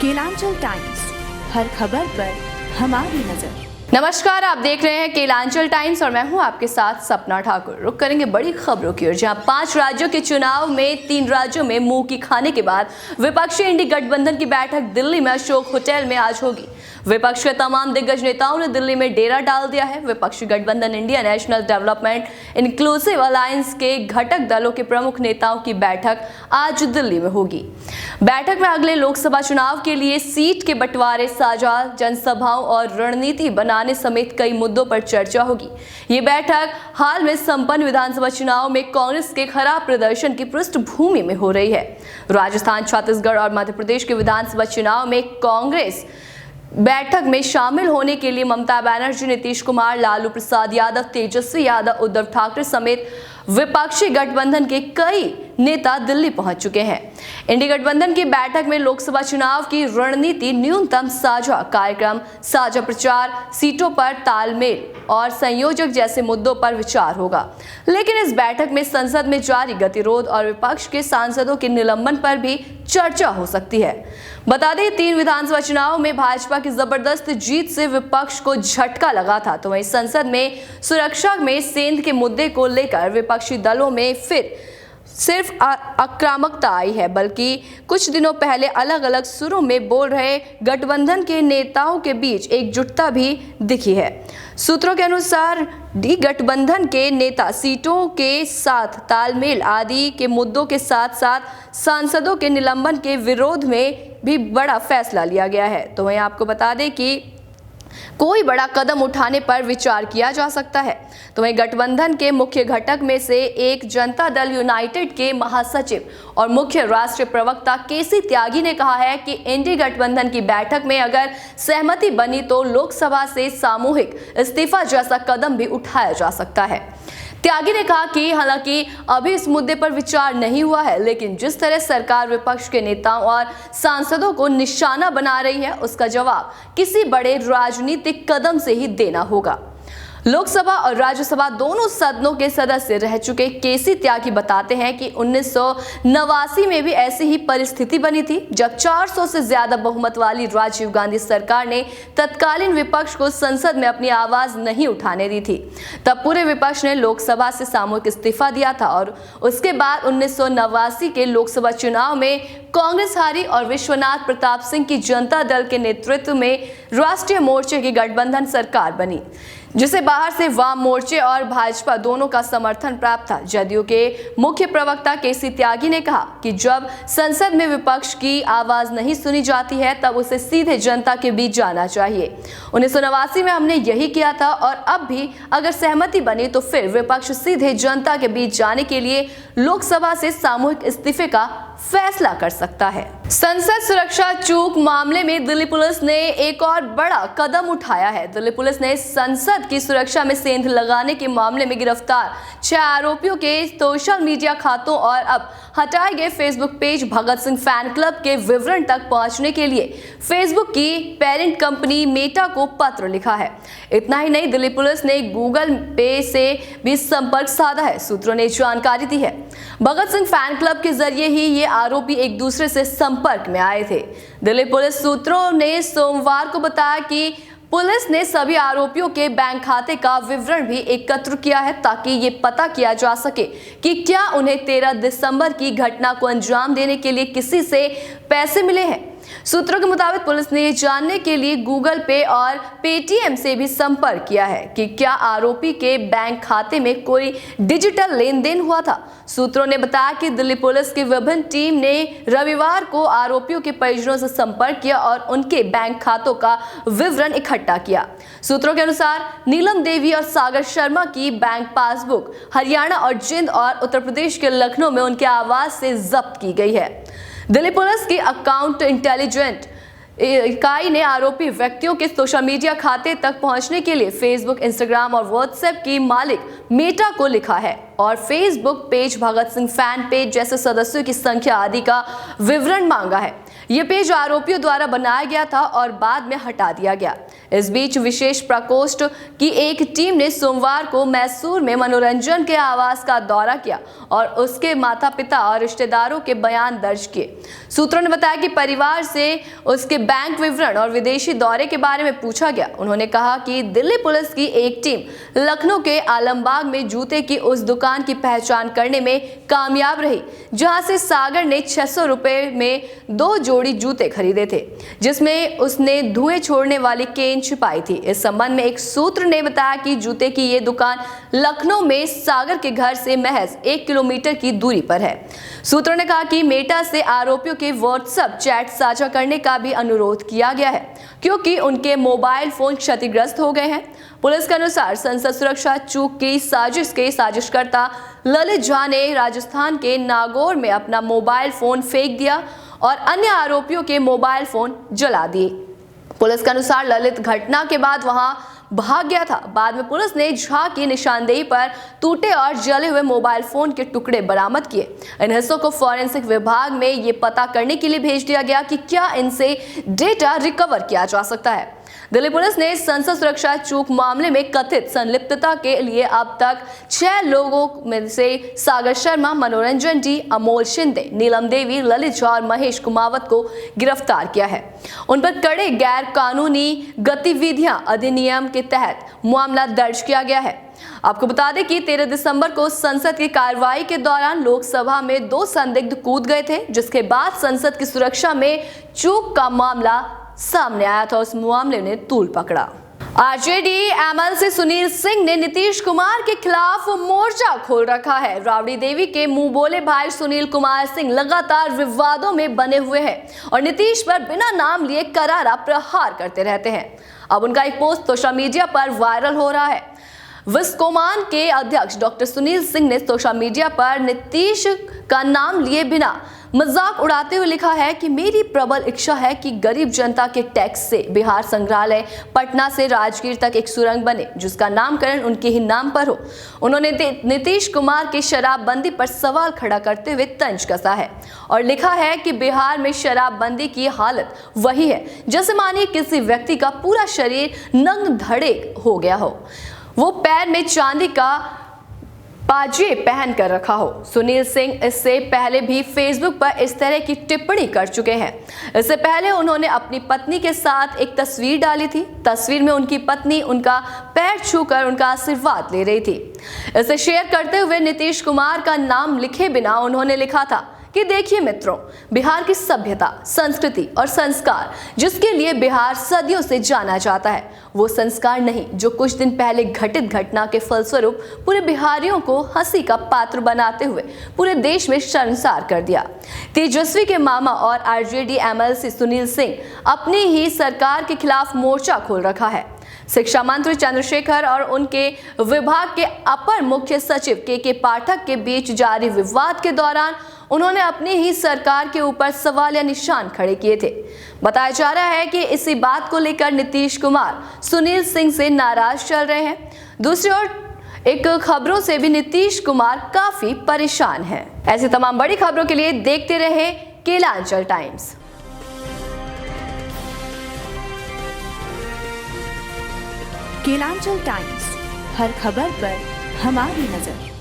Kelanchal times, हर खबर पर हमारी नजर। नमस्कार, आप देख रहे हैं केलांचल टाइम्स और मैं हूं आपके साथ सपना ठाकुर। रुक करेंगे बड़ी खबरों की ओर, जहां 5 राज्यों के चुनाव में 3 राज्यों में मुंह की खाने के बाद विपक्षी इंडी गठबंधन की बैठक दिल्ली में अशोक होटल में आज होगी। विपक्ष के तमाम दिग्गज नेताओं ने दिल्ली में डेरा डाल दिया है। विपक्षी गठबंधन India national development inclusive alliance के घटक दलों के प्रमुख नेताओं की बैठक आज दिल्ली में होगी। बैठक में अगले लोकसभा चुनाव के लिए सीट के बंटवारे, साझा जनसभाओं और रणनीति बनाने समेत कई मुद्दों पर चर्चा होगी। ये बैठक हाल में संपन्न विधानसभा चुनाव में कांग्रेस के खराब प्रदर्शन की पृष्ठभूमि में हो रही है। राजस्थान, छत्तीसगढ़ और मध्य प्रदेश के विधानसभा चुनाव में कांग्रेस बैठक में शामिल होने के लिए ममता बनर्जी, नीतीश कुमार, लालू प्रसाद यादव, तेजस्वी यादव, उद्धव ठाकरे समेत विपक्षी गठबंधन के कई नेता दिल्ली पहुंच चुके हैं। इंडी गठबंधन की बैठक में लोकसभा चुनाव की रणनीति, न्यूनतम साझा कार्यक्रम, साझा प्रचार, सीटों पर तालमेल और संयोजक जैसे मुद्दों पर विचार होगा। लेकिन इस बैठक में संसद में जारी गतिरोध और विपक्ष के सांसदों के निलंबन पर भी चर्चा हो सकती है। बता दें, 3 विधानसभा चुनाव में भाजपा की जबरदस्त जीत से विपक्ष को झटका लगा था, तो वहीं संसद में सुरक्षा में सेंध के मुद्दे को लेकर विपक्षी दलों में फिर सिर्फ आक्रामकता आई है, बल्कि कुछ दिनों पहले अलग अलग सुरों में बोल रहे गठबंधन के नेताओं के बीच एकजुटता भी दिखी है। सूत्रों के अनुसार डी गठबंधन के नेता सीटों के साथ तालमेल आदि के मुद्दों के साथ साथ सांसदों के निलंबन के विरोध में भी बड़ा फैसला लिया गया है। तो वहीं आपको बता दें कि कोई बड़ा कदम उठाने पर विचार किया जा सकता है। तो वहीं गठबंधन के मुख्य घटक में से एक जनता दल यूनाइटेड के महासचिव और मुख्य राष्ट्रीय प्रवक्ता केसी त्यागी ने कहा है कि इंडी गठबंधन की बैठक में अगर सहमति बनी तो लोकसभा से सामूहिक इस्तीफा जैसा कदम भी उठाया जा सकता है। त्यागी ने कहा कि हालांकि अभी इस मुद्दे पर विचार नहीं हुआ है, लेकिन जिस तरह सरकार विपक्ष के नेताओं और सांसदों को निशाना बना रही है, उसका जवाब किसी बड़े राजनीतिक कदम से ही देना होगा। लोकसभा और राज्यसभा दोनों सदनों के सदस्य रह चुके केसी त्यागी बताते हैं कि 1989 में भी ऐसी ही परिस्थिति बनी थी, जब 400 से ज्यादा बहुमत वाली राजीव गांधी सरकार ने तत्कालीन विपक्ष को संसद में अपनी आवाज नहीं उठाने दी थी। तब पूरे विपक्ष ने लोकसभा से सामूहिक इस्तीफा दिया था और उसके बाद 1989 के लोकसभा चुनाव में कांग्रेस हारी और विश्वनाथ प्रताप सिंह की जनता दल के नेतृत्व में राष्ट्रीय मोर्चे की गठबंधन सरकार बनी, जिसे बाहर से वाम मोर्चे और भाजपा दोनों का समर्थन प्राप्त था। जदयू के मुख्य प्रवक्ता केसी त्यागी ने कहा कि जब संसद में विपक्ष की आवाज नहीं सुनी जाती है, तब उसे सीधे जनता के बीच जाना चाहिए। 1989 में हमने यही किया था और अब भी अगर सहमति बनी तो फिर विपक्ष सीधे जनता के बीच जाने के लिए लोकसभा से सामूहिक इस्तीफे का फैसला कर सकता है। संसद सुरक्षा चूक मामले में दिल्ली पुलिस ने एक और बड़ा कदम उठाया है। दिल्ली पुलिस ने संसद की सुरक्षा में सेंध लगाने के मामले में गिरफ्तार 6 आरोपियों के सोशल मीडिया खातों और अब हटाए गए Facebook page Bhagat Singh fan club के विवरण तक पहुंचने के लिए फेसबुक की पेरेंट कंपनी मेटा को पत्र लिखा है। इतना ही नहीं, दिल्ली पुलिस ने गूगल पे से भी संपर्क साधा है। सूत्रों ने जानकारी दी है, भगत सिंह फैन क्लब के जरिए ही ये आरोपी एक दूसरे से संपर्क में आए थे। दिल्ली पुलिस सूत्रों ने सोमवार को बताया कि पुलिस ने सभी आरोपियों के बैंक खाते का विवरण भी एकत्र किया है, ताकि ये पता किया जा सके कि क्या उन्हें 13 दिसंबर की घटना को अंजाम देने के लिए किसी से पैसे मिले हैं। सूत्रों के मुताबिक पुलिस ने ये जानने के लिए गूगल पे और पेटीएम से भी संपर्क किया है कि क्या आरोपी के बैंक खाते में कोई डिजिटल लेन देन हुआ था। सूत्रों ने बताया कि दिल्ली पुलिस की विभिन्न टीम ने रविवार को आरोपियों के परिजनों से संपर्क किया और उनके बैंक खातों का विवरण इकट्ठा किया। सूत्रों के अनुसार नीलम देवी और सागर शर्मा की बैंक पासबुक हरियाणा और जिंद और उत्तर प्रदेश के लखनऊ में उनके आवास से जब्त की गई है। दिल्ली पुलिस की अकाउंट इंटेलिजेंट इकाई ने आरोपी व्यक्तियों के सोशल मीडिया खाते तक पहुंचने के लिए फेसबुक, इंस्टाग्राम और व्हाट्सएप की मालिक मेटा को लिखा है और Facebook page, Bhagat Singh fan page जैसे सदस्यों की संख्या आदि का विवरण मांगा है। ये पेज आरोपियों द्वारा बनाया गया था और बाद में हटा दिया गया। इस बीच विशेष प्रकोष्ठ की एक टीम ने सोमवार को मैसूर में मनोरंजन के आवास का दौरा किया और उसके माता पिता और रिश्तेदारों के बयान दर्ज किए। सूत्रों ने बताया कि परिवार से उसके बैंक विवरण और विदेशी दौरे के बारे में पूछा गया। उन्होंने कहा कि दिल्ली पुलिस की एक टीम लखनऊ के आलमबाग में जूते की उस दुकान की पहचान करने में कामयाब रही जहां से सागर ने 600 रुपए में 2 जोड़ी जूते खरीदे थे, जिसमें उसने धुएं छोड़ने वाली केन छिपाई थी। इस संबंध में एक सूत्र ने बताया कि जूते की ये दुकान लखनऊ में सागर के घर से महज 1 किलोमीटर की दूरी पर है। सूत्रों ने कहा कि मेटा से आरोपियों के व्हाट्सएप चैट साझा करने का भी अनुरोध किया गया है क्योंकि उनके मोबाइल फोन क्षतिग्रस्त हो गए हैं। पुलिस के अनुसार संसद सुरक्षा चूक की साजिश के साजिशकर्ता ललित झा ने राजस्थान के नागौर में अपना मोबाइल फोन फेंक दिया और अन्य आरोपियों के मोबाइल फोन जला दिए। पुलिस के अनुसार ललित घटना के बाद वहां भाग गया था। बाद में पुलिस ने झा की निशानदेही पर टूटे और जले हुए मोबाइल फोन के टुकड़े बरामद किए। इन हिस्सों को फॉरेंसिक विभाग में ये पता करने के लिए भेज दिया गया कि क्या इनसे डेटा रिकवर किया जा सकता है। दिल्ली पुलिस ने संसद सुरक्षा चूक मामले में कथित संलिप्तता के लिए अब तक 6 लोगों में से सागर शर्मा, मनोरंजन डी, अमोल शिंदे, नीलम देवी, ललित झा और महेश कुमावत को गिरफ्तार किया है। उन पर कड़े गैर कानूनी गतिविधियां अधिनियम के तहत मामला दर्ज किया गया है। आपको बता दें कि 13 दिसंबर को संसद की कार्रवाई के दौरान लोकसभा में 2 संदिग्ध कूद गए थे, जिसके बाद संसद की सुरक्षा में चूक का मामला सामने आया था। उस मामले ने तूल पकड़ा। आरजेडी एमएलसी सुनील सिंह ने नीतीश कुमार के खिलाफ मोर्चा खोल रखा है। राबड़ी देवी के मुंह बोले भाई सुनील कुमार सिंह लगातार विवादों में बने हुए हैं और नीतीश पर बिना नाम लिए करारा प्रहार करते रहते हैं। अब उनका एक पोस्ट सोशल मीडिया पर वायरल हो रहा है। विस्कोमान के अध्यक्ष डॉक्टर सुनील सिंह ने सोशल मीडिया पर नीतीश का नाम लिए बिना मजाक उड़ाते हुए लिखा है कि मेरी प्रबल इच्छा है कि गरीब जनता के टैक्स से बिहार संग्रहालय पटना से राजगीर तक एक सुरंग बने जिसका नामकरण उनके ही नाम पर हो। उन्होंने नीतीश कुमार की शराबबंदी पर सवाल खड़ा करते हुए तंज कसा है और लिखा है कि बिहार में शराबबंदी की हालत वही है जैसे मानिए किसी व्यक्ति का पूरा शरीर नंग धड़े हो गया हो, वो पैर में चांदी का पाजे पहन कर रखा हो। सुनील सिंह इससे पहले भी फेसबुक पर इस तरह की टिप्पणी कर चुके हैं। इससे पहले उन्होंने अपनी पत्नी के साथ एक तस्वीर डाली थी। तस्वीर में उनकी पत्नी उनका पैर छूकर उनका आशीर्वाद ले रही थी। इसे शेयर करते हुए नीतीश कुमार का नाम लिखे बिना उन्होंने लिखा था कि देखिए मित्रों, बिहार की सभ्यता, संस्कृति और संस्कार जिसके लिए बिहार सदियों से जाना जाता है, वो संस्कार नहीं जो कुछ दिन पहले घटित घटना के फलस्वरूप पूरे बिहारियों को हंसी का पात्र बनाते हुए पूरे देश में शर्मसार कर दिया। तेजस्वी के मामा और आरजेडी एमएलसी सुनील सिंह अपनी ही सरकार के खिलाफ मोर्चा खोल रखा है। शिक्षा मंत्री चंद्रशेखर और उनके विभाग के अपर मुख्य सचिव के पाठक के बीच जारी विवाद के दौरान उन्होंने अपनी ही सरकार के ऊपर सवालिया निशान खड़े किए थे। बताया जा रहा है कि इसी बात को लेकर नीतीश कुमार सुनील सिंह से नाराज चल रहे हैं। दूसरी ओर एक खबरों से भी नीतीश कुमार काफी परेशान हैं। ऐसी तमाम बड़ी खबरों के लिए देखते रहे केलांचल टाइम्स। केलांचल टाइम्स, हर खबर पर हमारी नजर।